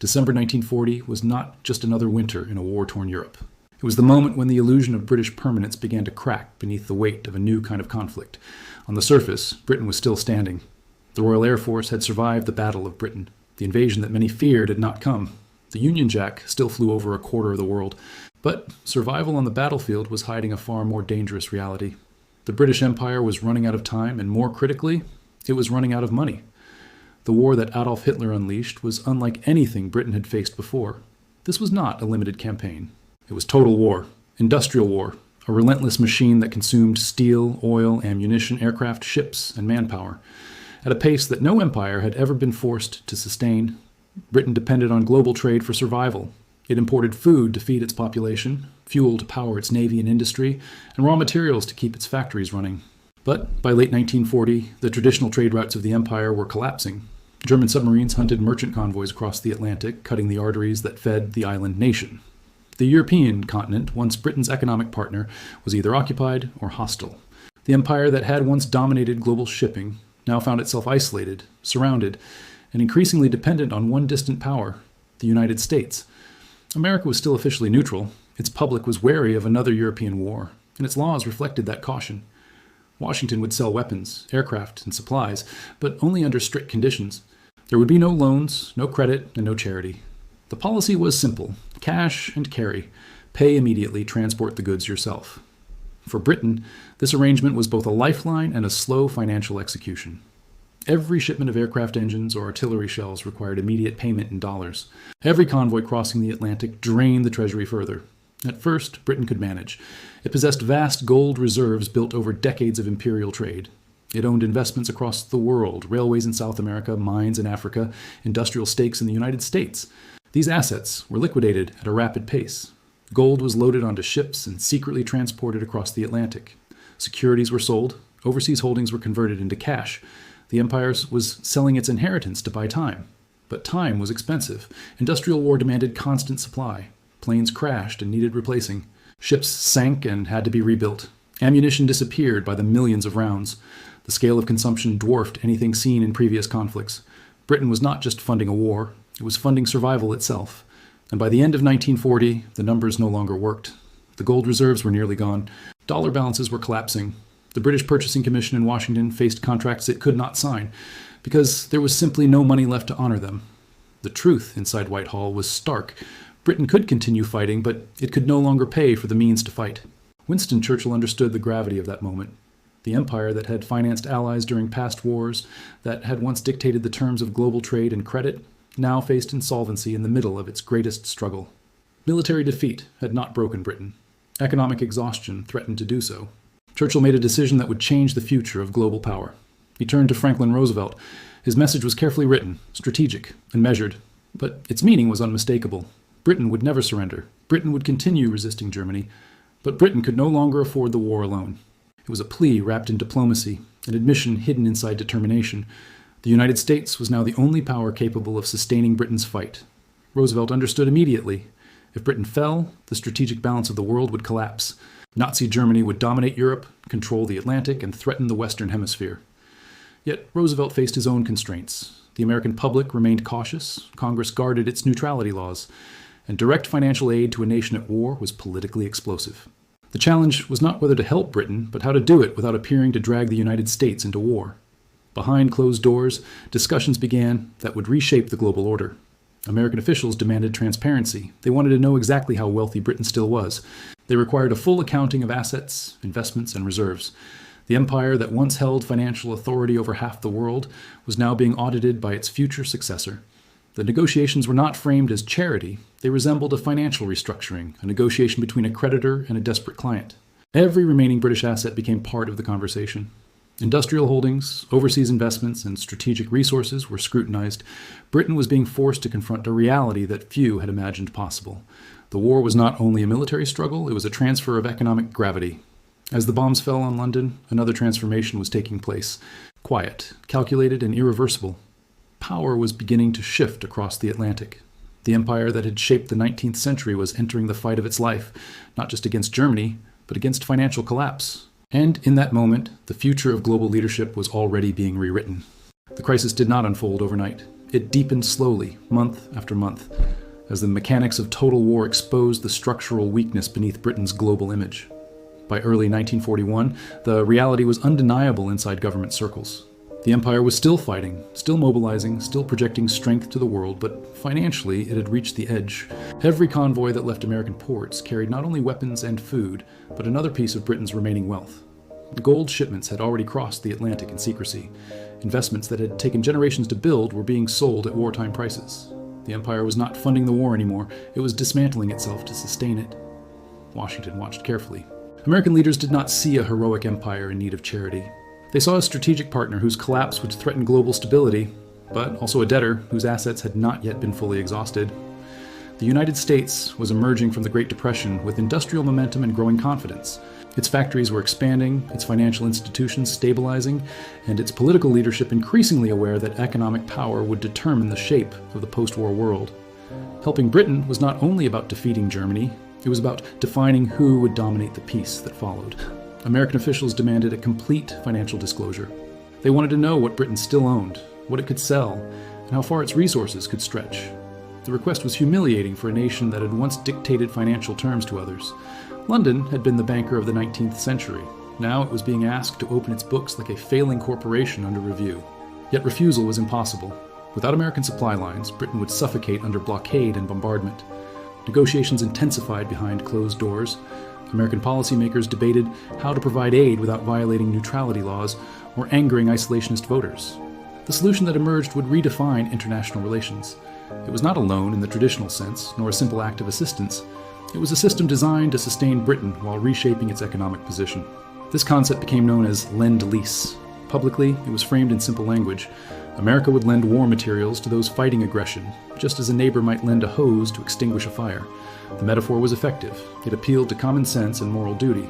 December 1940 was not just another winter in a war-torn Europe. It was the moment when the illusion of British permanence began to crack beneath the weight of a new kind of conflict. On the surface, Britain was still standing. The Royal Air Force had survived the Battle of Britain. The invasion that many feared had not come. The Union Jack still flew over a quarter of the world. But survival on the battlefield was hiding a far more dangerous reality. The British Empire was running out of time, and more critically, it was running out of money. The war that Adolf Hitler unleashed was unlike anything Britain had faced before. This was not a limited campaign. It was total war, industrial war, a relentless machine that consumed steel, oil, ammunition, aircraft, ships, and manpower, at a pace that no empire had ever been forced to sustain. Britain depended on global trade for survival. It imported food to feed its population, fuel to power its navy and industry, and raw materials to keep its factories running. But by late 1940, the traditional trade routes of the empire were collapsing. German submarines hunted merchant convoys across the Atlantic, cutting the arteries that fed the island nation. The European continent, once Britain's economic partner, was either occupied or hostile. The empire that had once dominated global shipping now found itself isolated, surrounded, and increasingly dependent on one distant power, the United States. America was still officially neutral. Its public was wary of another European war, and its laws reflected that caution. Washington would sell weapons, aircraft, and supplies, but only under strict conditions. There would be no loans, no credit, and no charity. The policy was simple: cash and carry. Pay immediately, transport the goods yourself. For Britain, this arrangement was both a lifeline and a slow financial execution. Every shipment of aircraft engines or artillery shells required immediate payment in dollars. Every convoy crossing the Atlantic drained the treasury further. At first, Britain could manage. It possessed vast gold reserves built over decades of imperial trade. It owned investments across the world, railways in South America, mines in Africa, industrial stakes in the United States. These assets were liquidated at a rapid pace. Gold was loaded onto ships and secretly transported across the Atlantic. Securities were sold. Overseas holdings were converted into cash. The empire was selling its inheritance to buy time. But time was expensive. Industrial war demanded constant supply. Planes crashed and needed replacing. Ships sank and had to be rebuilt. Ammunition disappeared by the millions of rounds. The scale of consumption dwarfed anything seen in previous conflicts. Britain was not just funding a war. It was funding survival itself. And by the end of 1940, the numbers no longer worked. The gold reserves were nearly gone. Dollar balances were collapsing. The British Purchasing Commission in Washington faced contracts it could not sign because there was simply no money left to honor them. The truth inside Whitehall was stark. Britain could continue fighting, but it could no longer pay for the means to fight. Winston Churchill understood the gravity of that moment. The empire that had financed allies during past wars, that had once dictated the terms of global trade and credit, now faced insolvency in the middle of its greatest struggle. Military defeat had not broken Britain. Economic exhaustion threatened to do so. Churchill made a decision that would change the future of global power. He turned to Franklin Roosevelt. His message was carefully written, strategic, and measured, but its meaning was unmistakable. Britain would never surrender. Britain would continue resisting Germany, but Britain could no longer afford the war alone. It was a plea wrapped in diplomacy, an admission hidden inside determination. The United States was now the only power capable of sustaining Britain's fight. Roosevelt understood immediately. If Britain fell, the strategic balance of the world would collapse. Nazi Germany would dominate Europe, control the Atlantic, and threaten the Western Hemisphere. Yet Roosevelt faced his own constraints. The American public remained cautious, Congress guarded its neutrality laws, and direct financial aid to a nation at war was politically explosive. The challenge was not whether to help Britain, but how to do it without appearing to drag the United States into war. Behind closed doors, discussions began that would reshape the global order. American officials demanded transparency. They wanted to know exactly how wealthy Britain still was. They required a full accounting of assets, investments, and reserves. The empire that once held financial authority over half the world was now being audited by its future successor. The negotiations were not framed as charity. They resembled a financial restructuring, a negotiation between a creditor and a desperate client. Every remaining British asset became part of the conversation. Industrial holdings, overseas investments, and strategic resources were scrutinized. Britain was being forced to confront a reality that few had imagined possible. The war was not only a military struggle, it was a transfer of economic gravity. As the bombs fell on London, another transformation was taking place. Quiet, calculated, and irreversible. Power was beginning to shift across the Atlantic. The empire that had shaped the 19th century was entering the fight of its life, not just against Germany, but against financial collapse. And in that moment, the future of global leadership was already being rewritten. The crisis did not unfold overnight. It deepened slowly, month after month, as the mechanics of total war exposed the structural weakness beneath Britain's global image. By early 1941, the reality was undeniable inside government circles. The empire was still fighting, still mobilizing, still projecting strength to the world, but financially it had reached the edge. Every convoy that left American ports carried not only weapons and food, but another piece of Britain's remaining wealth. The gold shipments had already crossed the Atlantic in secrecy. Investments that had taken generations to build were being sold at wartime prices. The empire was not funding the war anymore, it was dismantling itself to sustain it. Washington watched carefully. American leaders did not see a heroic empire in need of charity. They saw a strategic partner whose collapse would threaten global stability, but also a debtor whose assets had not yet been fully exhausted. The United States was emerging from the Great Depression with industrial momentum and growing confidence. Its factories were expanding, its financial institutions stabilizing, and its political leadership increasingly aware that economic power would determine the shape of the post-war world. Helping Britain was not only about defeating Germany, it was about defining who would dominate the peace that followed. American officials demanded a complete financial disclosure. They wanted to know what Britain still owned, what it could sell, and how far its resources could stretch. The request was humiliating for a nation that had once dictated financial terms to others. London had been the banker of the 19th century. Now it was being asked to open its books like a failing corporation under review. Yet refusal was impossible. Without American supply lines, Britain would suffocate under blockade and bombardment. Negotiations intensified behind closed doors. American policymakers debated how to provide aid without violating neutrality laws or angering isolationist voters. The solution that emerged would redefine international relations. It was not a loan in the traditional sense, nor a simple act of assistance. It was a system designed to sustain Britain while reshaping its economic position. This concept became known as Lend-Lease. Publicly, it was framed in simple language. America would lend war materials to those fighting aggression, just as a neighbor might lend a hose to extinguish a fire. The metaphor was effective. It appealed to common sense and moral duty.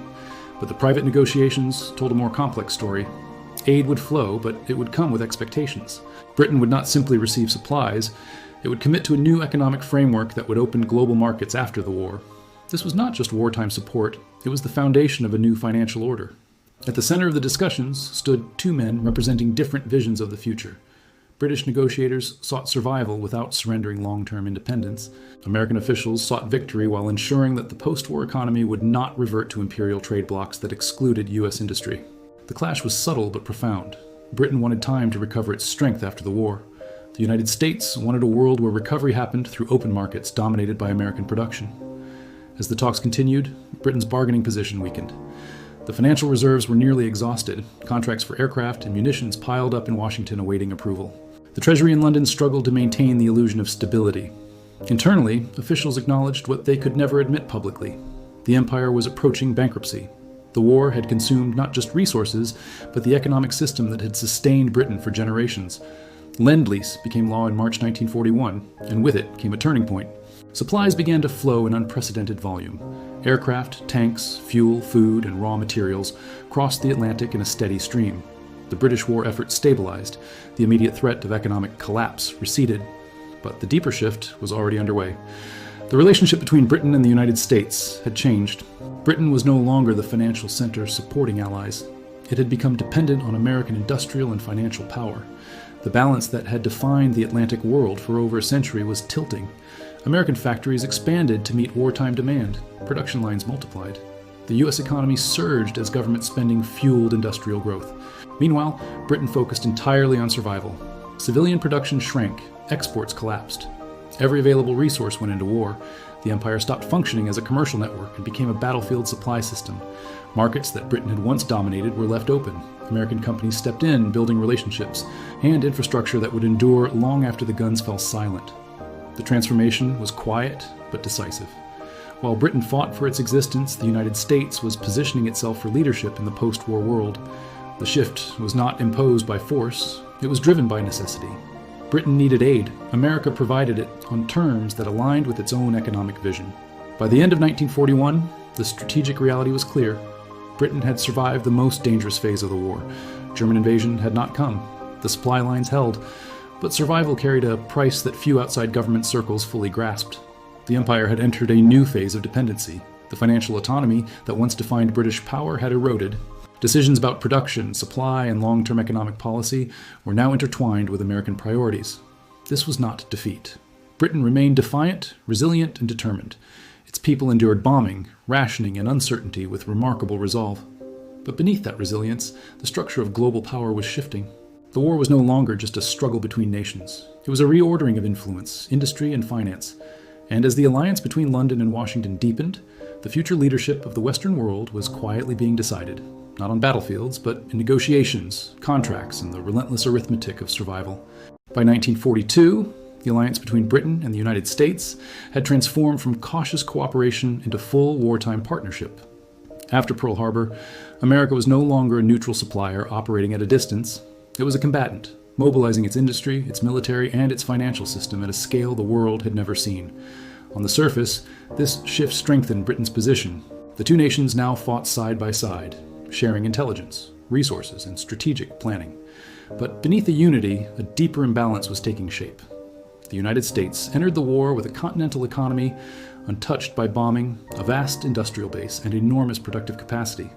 But the private negotiations told a more complex story. Aid would flow, but it would come with expectations. Britain would not simply receive supplies. It would commit to a new economic framework that would open global markets after the war. This was not just wartime support. It was the foundation of a new financial order. At the center of the discussions stood two men representing different visions of the future. British negotiators sought survival without surrendering long-term independence. American officials sought victory while ensuring that the post-war economy would not revert to imperial trade blocs that excluded U.S. industry. The clash was subtle but profound. Britain wanted time to recover its strength after the war. The United States wanted a world where recovery happened through open markets dominated by American production. As the talks continued, Britain's bargaining position weakened. The financial reserves were nearly exhausted. Contracts for aircraft and munitions piled up in Washington awaiting approval. The Treasury in London struggled to maintain the illusion of stability. Internally, officials acknowledged what they could never admit publicly. The empire was approaching bankruptcy. The war had consumed not just resources, but the economic system that had sustained Britain for generations. Lend-Lease became law in March 1941, and with it came a turning point. Supplies began to flow in unprecedented volume. Aircraft, tanks, fuel, food, and raw materials crossed the Atlantic in a steady stream. The British war effort stabilized. The immediate threat of economic collapse receded. But the deeper shift was already underway. The relationship between Britain and the United States had changed. Britain was no longer the financial center supporting allies. It had become dependent on American industrial and financial power. The balance that had defined the Atlantic world for over a century was tilting. American factories expanded to meet wartime demand. Production lines multiplied. The U.S. economy surged as government spending fueled industrial growth. Meanwhile, Britain focused entirely on survival. Civilian production shrank. Exports collapsed. Every available resource went into war. The empire stopped functioning as a commercial network and became a battlefield supply system. Markets that Britain had once dominated were left open. American companies stepped in, building relationships and infrastructure that would endure long after the guns fell silent. The transformation was quiet but decisive. While Britain fought for its existence, the United States was positioning itself for leadership in the post-war world. The shift was not imposed by force, it was driven by necessity. Britain needed aid. America provided it on terms that aligned with its own economic vision. By the end of 1941, the strategic reality was clear. Britain had survived the most dangerous phase of the war. German invasion had not come. The supply lines held, but survival carried a price that few outside government circles fully grasped. The empire had entered a new phase of dependency. The financial autonomy that once defined British power had eroded. Decisions about production, supply, and long-term economic policy were now intertwined with American priorities. This was not defeat. Britain remained defiant, resilient, and determined. Its people endured bombing, rationing, and uncertainty with remarkable resolve. But beneath that resilience, the structure of global power was shifting. The war was no longer just a struggle between nations. It was a reordering of influence, industry, and finance. And as the alliance between London and Washington deepened, the future leadership of the Western world was quietly being decided, not on battlefields, but in negotiations, contracts, and the relentless arithmetic of survival. By 1942, the alliance between Britain and the United States had transformed from cautious cooperation into full wartime partnership. After Pearl Harbor, America was no longer a neutral supplier operating at a distance. It was a combatant, mobilizing its industry, its military, and its financial system at a scale the world had never seen. On the surface, this shift strengthened Britain's position. The two nations now fought side by side, sharing intelligence, resources, and strategic planning. But beneath the unity, a deeper imbalance was taking shape. The United States entered the war with a continental economy untouched by bombing, a vast industrial base, and enormous productive capacity.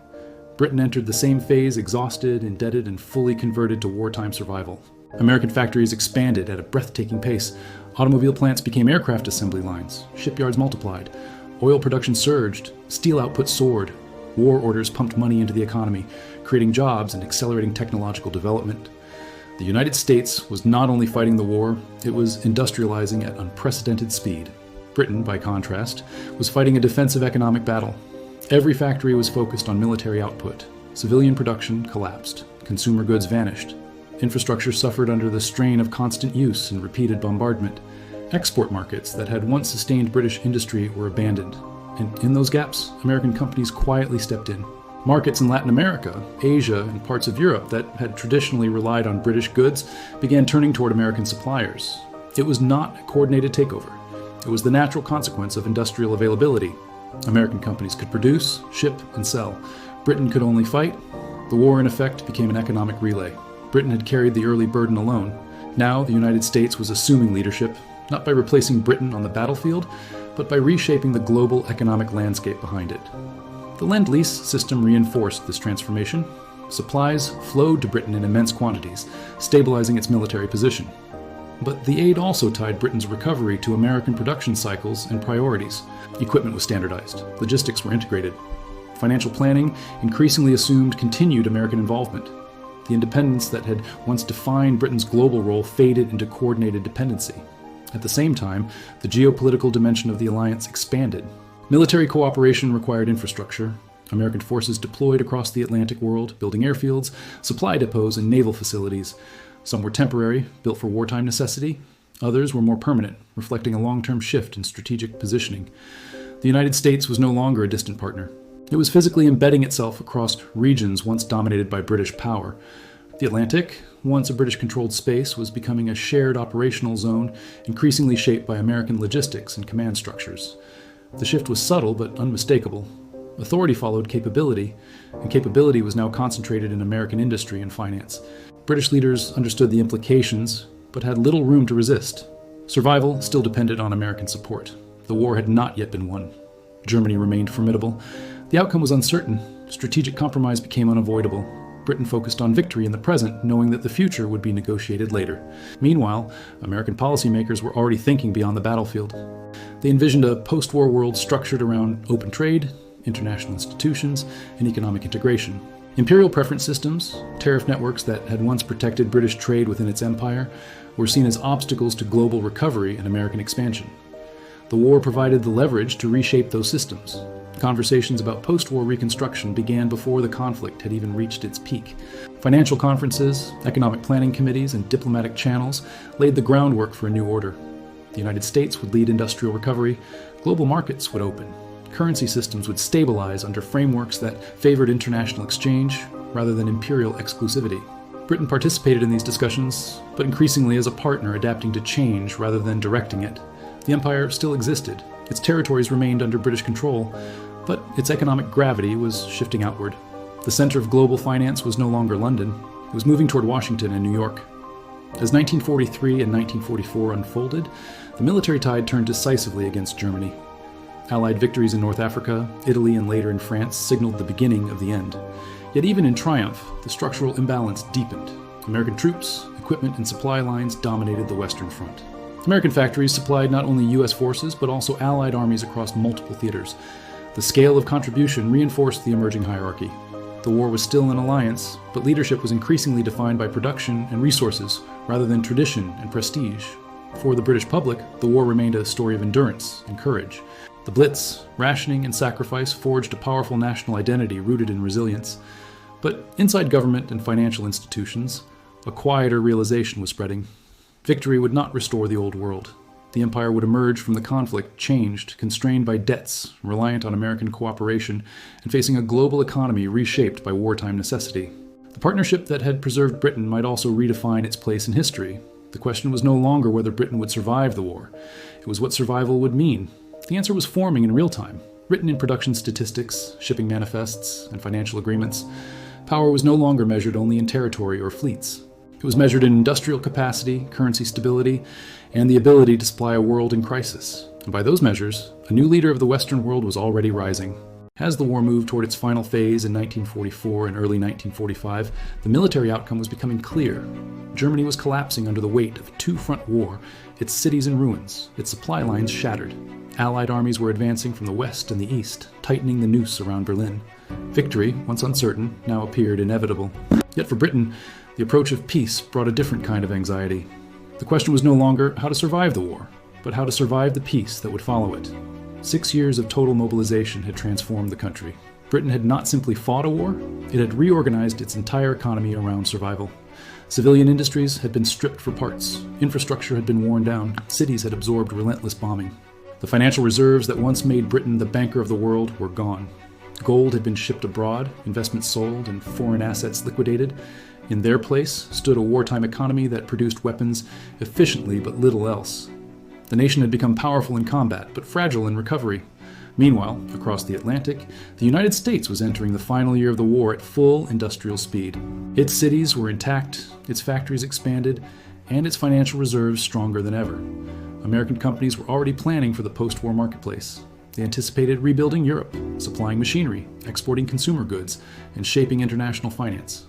Britain entered the same phase exhausted, indebted, and fully converted to wartime survival. American factories expanded at a breathtaking pace. Automobile plants became aircraft assembly lines. Shipyards multiplied. Oil production surged. Steel output soared. War orders pumped money into the economy, creating jobs and accelerating technological development. The United States was not only fighting the war, it was industrializing at unprecedented speed. Britain, by contrast, was fighting a defensive economic battle. Every factory was focused on military output. Civilian production collapsed. Consumer goods vanished. Infrastructure suffered under the strain of constant use and repeated bombardment. Export markets that had once sustained British industry were abandoned. And in those gaps, American companies quietly stepped in. Markets in Latin America, Asia, and parts of Europe that had traditionally relied on British goods began turning toward American suppliers. It was not a coordinated takeover. It was the natural consequence of industrial availability. American companies could produce, ship, and sell. Britain could only fight. The war, in effect, became an economic relay. Britain had carried the early burden alone. Now, the United States was assuming leadership, not by replacing Britain on the battlefield, but by reshaping the global economic landscape behind it. The Lend-Lease system reinforced this transformation. Supplies flowed to Britain in immense quantities, stabilizing its military position. But the aid also tied Britain's recovery to American production cycles and priorities. Equipment was standardized. Logistics were integrated. Financial planning increasingly assumed continued American involvement. The independence that had once defined Britain's global role faded into coordinated dependency. At the same time, the geopolitical dimension of the alliance expanded. Military cooperation required infrastructure. American forces deployed across the Atlantic world, building airfields, supply depots, and naval facilities. Some were temporary, built for wartime necessity. Others were more permanent, reflecting a long-term shift in strategic positioning. The United States was no longer a distant partner. It was physically embedding itself across regions once dominated by British power. The Atlantic, once a British-controlled space, was becoming a shared operational zone, increasingly shaped by American logistics and command structures. The shift was subtle but unmistakable. Authority followed capability, and capability was now concentrated in American industry and finance. British leaders understood the implications, but had little room to resist. Survival still depended on American support. The war had not yet been won. Germany remained formidable. The outcome was uncertain. Strategic compromise became unavoidable. Britain focused on victory in the present, knowing that the future would be negotiated later. Meanwhile, American policymakers were already thinking beyond the battlefield. They envisioned a post-war world structured around open trade, international institutions, and economic integration. Imperial preference systems, tariff networks that had once protected British trade within its empire, were seen as obstacles to global recovery and American expansion. The war provided the leverage to reshape those systems. Conversations about post-war reconstruction began before the conflict had even reached its peak. Financial conferences, economic planning committees, and diplomatic channels laid the groundwork for a new order. The United States would lead industrial recovery, global markets would open, currency systems would stabilize under frameworks that favored international exchange rather than imperial exclusivity. Britain participated in these discussions, but increasingly as a partner adapting to change rather than directing it. The empire still existed. Its territories remained under British control, but its economic gravity was shifting outward. The center of global finance was no longer London. It was moving toward Washington and New York. As 1943 and 1944 unfolded, the military tide turned decisively against Germany. Allied victories in North Africa, Italy, and later in France signaled the beginning of the end. Yet even in triumph, the structural imbalance deepened. American troops, equipment and supply lines dominated the Western Front. American factories supplied not only U.S. forces, but also Allied armies across multiple theaters. The scale of contribution reinforced the emerging hierarchy. The war was still an alliance, but leadership was increasingly defined by production and resources rather than tradition and prestige. For the British public, the war remained a story of endurance and courage. The Blitz, rationing, and sacrifice forged a powerful national identity rooted in resilience. But inside government and financial institutions, a quieter realization was spreading. Victory would not restore the old world. The empire would emerge from the conflict changed, constrained by debts, reliant on American cooperation, and facing a global economy reshaped by wartime necessity. The partnership that had preserved Britain might also redefine its place in history. The question was no longer whether Britain would survive the war. It was what survival would mean. The answer was forming in real time, written in production statistics, shipping manifests, and financial agreements. Power was no longer measured only in territory or fleets. It was measured in industrial capacity, currency stability, and the ability to supply a world in crisis. And by those measures, a new leader of the Western world was already rising. As the war moved toward its final phase in 1944 and early 1945, the military outcome was becoming clear. Germany was collapsing under the weight of a two-front war, its cities in ruins, its supply lines shattered. Allied armies were advancing from the west and the east, tightening the noose around Berlin. Victory, once uncertain, now appeared inevitable. Yet for Britain, the approach of peace brought a different kind of anxiety. The question was no longer how to survive the war, but how to survive the peace that would follow it. 6 years of total mobilization had transformed the country. Britain had not simply fought a war, it had reorganized its entire economy around survival. Civilian industries had been stripped for parts, infrastructure had been worn down, cities had absorbed relentless bombing. The financial reserves that once made Britain the banker of the world were gone. Gold had been shipped abroad, investments sold, and foreign assets liquidated. In their place stood a wartime economy that produced weapons efficiently but little else. The nation had become powerful in combat, but fragile in recovery. Meanwhile, across the Atlantic, the United States was entering the final year of the war at full industrial speed. Its cities were intact, its factories expanded, and its financial reserves stronger than ever. American companies were already planning for the post-war marketplace. They anticipated rebuilding Europe, supplying machinery, exporting consumer goods, and shaping international finance.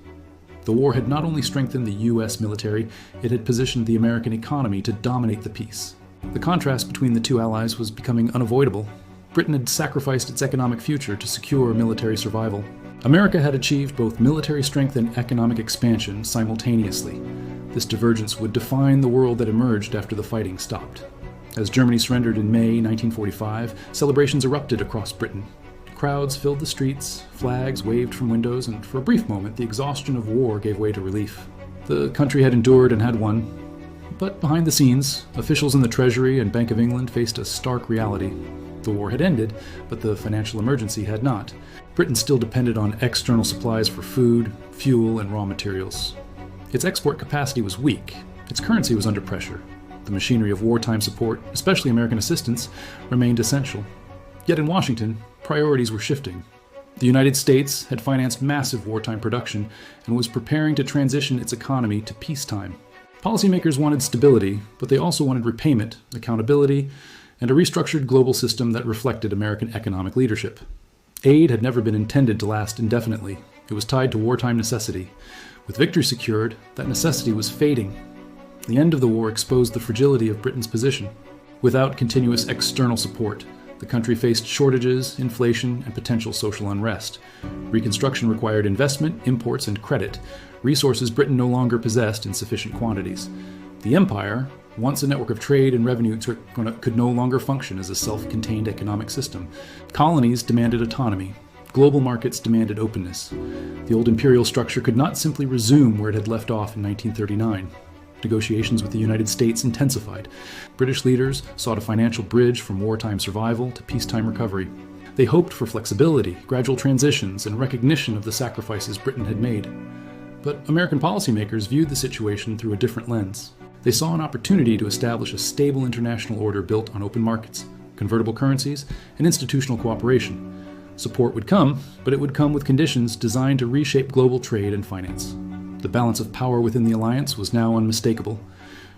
The war had not only strengthened the U.S. military, it had positioned the American economy to dominate the peace. The contrast between the two allies was becoming unavoidable. Britain had sacrificed its economic future to secure military survival. America had achieved both military strength and economic expansion simultaneously. This divergence would define the world that emerged after the fighting stopped. As Germany surrendered in May 1945, celebrations erupted across Britain. Crowds filled the streets, flags waved from windows, and for a brief moment, the exhaustion of war gave way to relief. The country had endured and had won. But behind the scenes, officials in the Treasury and Bank of England faced a stark reality. The war had ended, but the financial emergency had not. Britain still depended on external supplies for food, fuel, and raw materials. Its export capacity was weak. Its currency was under pressure. The machinery of wartime support, especially American assistance, remained essential. Yet in Washington, priorities were shifting. The United States had financed massive wartime production and was preparing to transition its economy to peacetime. Policymakers wanted stability, but they also wanted repayment, accountability, and a restructured global system that reflected American economic leadership. Aid had never been intended to last indefinitely. It was tied to wartime necessity. With victory secured, that necessity was fading. The end of the war exposed the fragility of Britain's position. Without continuous external support, the country faced shortages, inflation, and potential social unrest. Reconstruction required investment, imports, and credit, resources Britain no longer possessed in sufficient quantities. The empire, once a network of trade and revenue, could no longer function as a self-contained economic system. Colonies demanded autonomy. Global markets demanded openness. The old imperial structure could not simply resume where it had left off in 1939. Negotiations with the United States intensified. British leaders sought a financial bridge from wartime survival to peacetime recovery. They hoped for flexibility, gradual transitions, and recognition of the sacrifices Britain had made. But American policymakers viewed the situation through a different lens. They saw an opportunity to establish a stable international order built on open markets, convertible currencies, and institutional cooperation. Support would come, but it would come with conditions designed to reshape global trade and finance. The balance of power within the alliance was now unmistakable.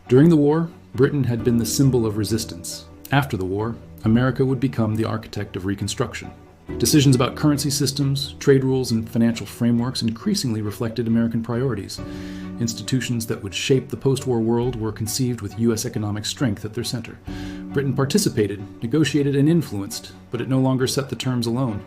During the war, Britain had been the symbol of resistance. After the war, America would become the architect of reconstruction. Decisions about currency systems, trade rules, and financial frameworks increasingly reflected American priorities. Institutions that would shape the post-war world were conceived with U.S. economic strength at their center. Britain participated, negotiated, and influenced, but it no longer set the terms alone.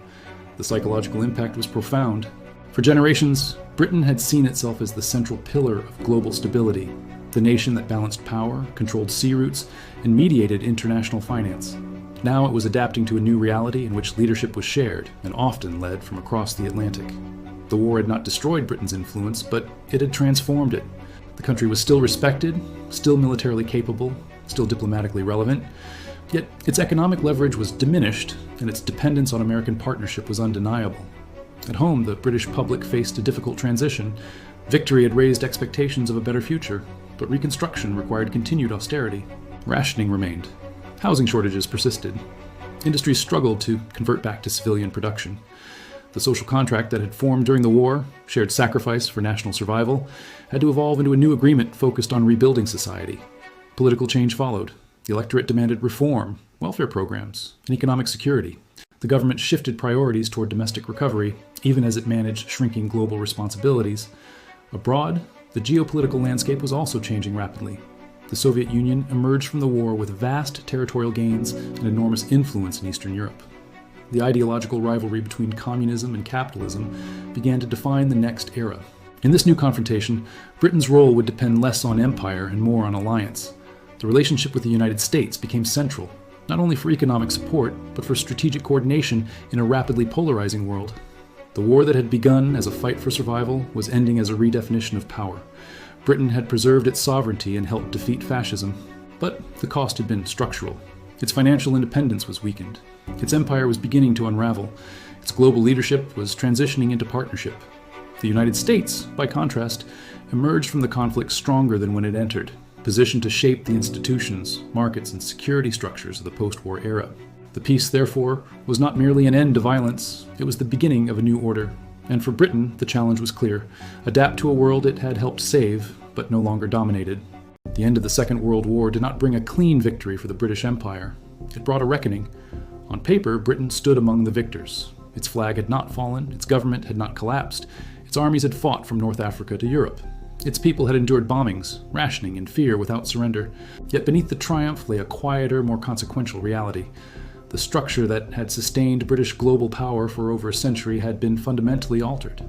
The psychological impact was profound. For generations, Britain had seen itself as the central pillar of global stability, the nation that balanced power, controlled sea routes, and mediated international finance. Now it was adapting to a new reality in which leadership was shared and often led from across the Atlantic. The war had not destroyed Britain's influence, but it had transformed it. The country was still respected, still militarily capable, still diplomatically relevant, yet its economic leverage was diminished and its dependence on American partnership was undeniable. At home, the British public faced a difficult transition. Victory had raised expectations of a better future, but reconstruction required continued austerity. Rationing remained. Housing shortages persisted. Industries struggled to convert back to civilian production. The social contract that had formed during the war, shared sacrifice for national survival, had to evolve into a new agreement focused on rebuilding society. Political change followed. The electorate demanded reform, welfare programs, and economic security. The government shifted priorities toward domestic recovery, even as it managed shrinking global responsibilities. Abroad, the geopolitical landscape was also changing rapidly. The Soviet Union emerged from the war with vast territorial gains and enormous influence in Eastern Europe. The ideological rivalry between communism and capitalism began to define the next era. In this new confrontation, Britain's role would depend less on empire and more on alliance. The relationship with the United States became central, not only for economic support, but for strategic coordination in a rapidly polarizing world. The war that had begun as a fight for survival was ending as a redefinition of power. Britain had preserved its sovereignty and helped defeat fascism, but the cost had been structural. Its financial independence was weakened. Its empire was beginning to unravel. Its global leadership was transitioning into partnership. The United States, by contrast, emerged from the conflict stronger than when it entered, positioned to shape the institutions, markets, and security structures of the post-war era. The peace, therefore, was not merely an end to violence, it was the beginning of a new order. And for Britain, the challenge was clear: adapt to a world it had helped save, but no longer dominated. The end of the Second World War did not bring a clean victory for the British Empire. It brought a reckoning. On paper, Britain stood among the victors. Its flag had not fallen, its government had not collapsed, its armies had fought from North Africa to Europe. Its people had endured bombings, rationing, and fear without surrender. Yet beneath the triumph lay a quieter, more consequential reality. The structure that had sustained British global power for over a century had been fundamentally altered.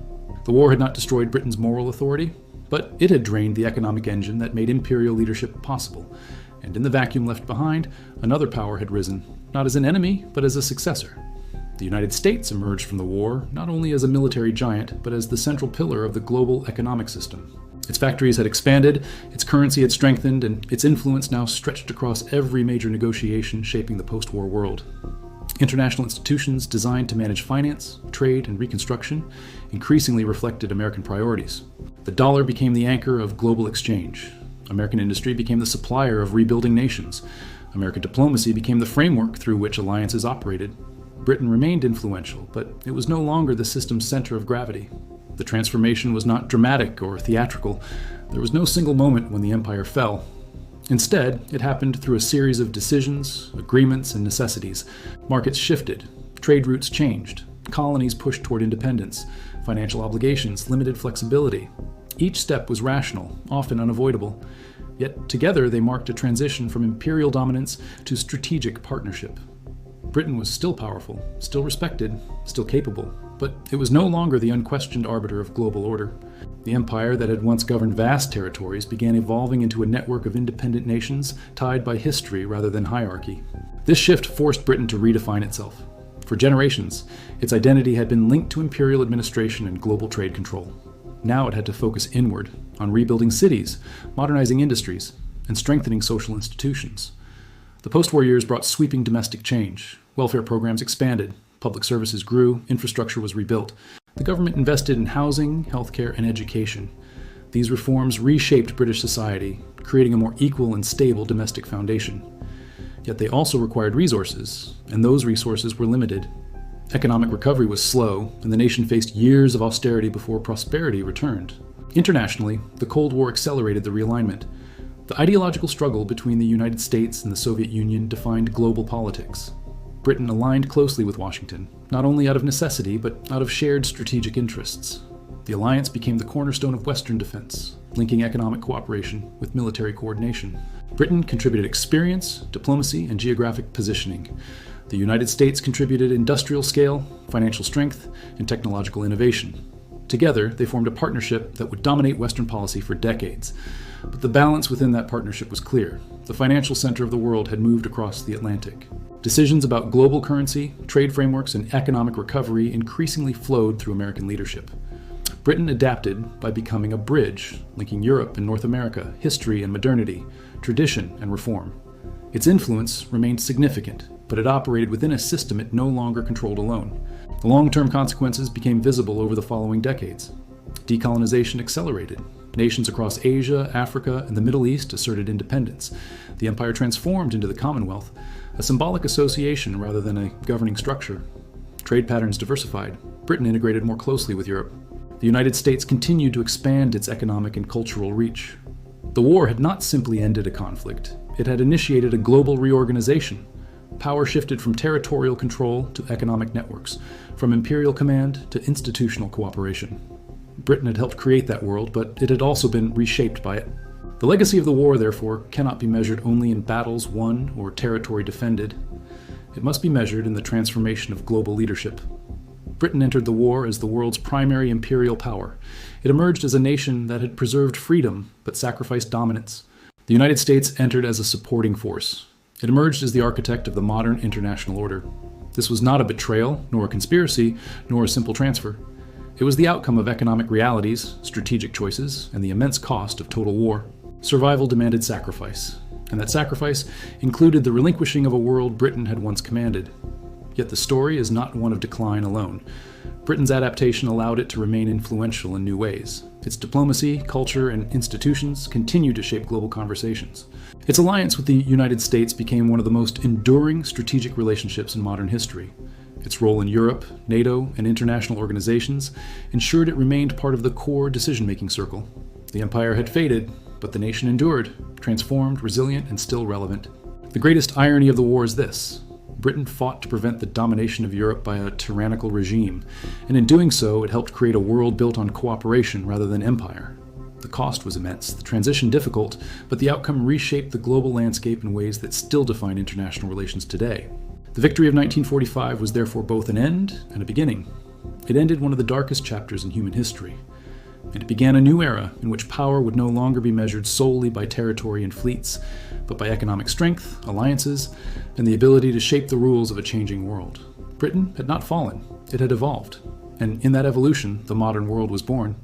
The war had not destroyed Britain's moral authority, but it had drained the economic engine that made imperial leadership possible. And in the vacuum left behind, another power had risen, not as an enemy, but as a successor. The United States emerged from the war not only as a military giant, but as the central pillar of the global economic system. Its factories had expanded, its currency had strengthened, and its influence now stretched across every major negotiation shaping the post-war world. International institutions designed to manage finance, trade, and reconstruction increasingly reflected American priorities. The dollar became the anchor of global exchange. American industry became the supplier of rebuilding nations. American diplomacy became the framework through which alliances operated. Britain remained influential, but it was no longer the system's center of gravity. The transformation was not dramatic or theatrical. There was no single moment when the empire fell. Instead, it happened through a series of decisions, agreements, and necessities. Markets shifted, trade routes changed, colonies pushed toward independence, financial obligations limited flexibility. Each step was rational, often unavoidable. Yet together they marked a transition from imperial dominance to strategic partnership. Britain was still powerful, still respected, still capable, but it was no longer the unquestioned arbiter of global order. The empire that had once governed vast territories began evolving into a network of independent nations tied by history rather than hierarchy. This shift forced Britain to redefine itself. For generations, its identity had been linked to imperial administration and global trade control. Now it had to focus inward, on rebuilding cities, modernizing industries, and strengthening social institutions. The post-war years brought sweeping domestic change. Welfare programs expanded, public services grew, infrastructure was rebuilt. The government invested in housing, healthcare, and education. These reforms reshaped British society, creating a more equal and stable domestic foundation. Yet they also required resources, and those resources were limited. Economic recovery was slow, and the nation faced years of austerity before prosperity returned. Internationally, the Cold War accelerated the realignment. The ideological struggle between the United States and the Soviet Union defined global politics. Britain aligned closely with Washington, not only out of necessity, but out of shared strategic interests. The alliance became the cornerstone of Western defense, linking economic cooperation with military coordination. Britain contributed experience, diplomacy, and geographic positioning. The United States contributed industrial scale, financial strength, and technological innovation. Together, they formed a partnership that would dominate Western policy for decades. But the balance within that partnership was clear. The financial center of the world had moved across the Atlantic. Decisions about global currency, trade frameworks, and economic recovery increasingly flowed through American leadership. Britain adapted by becoming a bridge linking Europe and North America, history and modernity, tradition and reform. Its influence remained significant, but it operated within a system it no longer controlled alone. The long-term consequences became visible over the following decades. Decolonization accelerated. Nations across Asia, Africa, and the Middle East asserted independence. The empire transformed into the Commonwealth, a symbolic association rather than a governing structure. Trade patterns diversified. Britain integrated more closely with Europe. The United States continued to expand its economic and cultural reach. The war had not simply ended a conflict. It had initiated a global reorganization. Power shifted from territorial control to economic networks, from imperial command to institutional cooperation. Britain had helped create that world, but it had also been reshaped by it. The legacy of the war, therefore, cannot be measured only in battles won or territory defended. It must be measured in the transformation of global leadership. Britain entered the war as the world's primary imperial power. It emerged as a nation that had preserved freedom but sacrificed dominance. The United States entered as a supporting force. It emerged as the architect of the modern international order. This was not a betrayal, nor a conspiracy, nor a simple transfer. It was the outcome of economic realities, strategic choices, and the immense cost of total war. Survival demanded sacrifice, and that sacrifice included the relinquishing of a world Britain had once commanded. Yet the story is not one of decline alone. Britain's adaptation allowed it to remain influential in new ways. Its diplomacy, culture, and institutions continue to shape global conversations. Its alliance with the United States became one of the most enduring strategic relationships in modern history. Its role in Europe, NATO, and international organizations ensured it remained part of the core decision-making circle. The empire had faded, but the nation endured, transformed, resilient, and still relevant. The greatest irony of the war is this. Britain fought to prevent the domination of Europe by a tyrannical regime, and in doing so, it helped create a world built on cooperation rather than empire. The cost was immense, the transition difficult, but the outcome reshaped the global landscape in ways that still define international relations today. The victory of 1945 was therefore both an end and a beginning. It ended one of the darkest chapters in human history, and it began a new era in which power would no longer be measured solely by territory and fleets, but by economic strength, alliances, and the ability to shape the rules of a changing world. Britain had not fallen, it had evolved, and in that evolution, the modern world was born.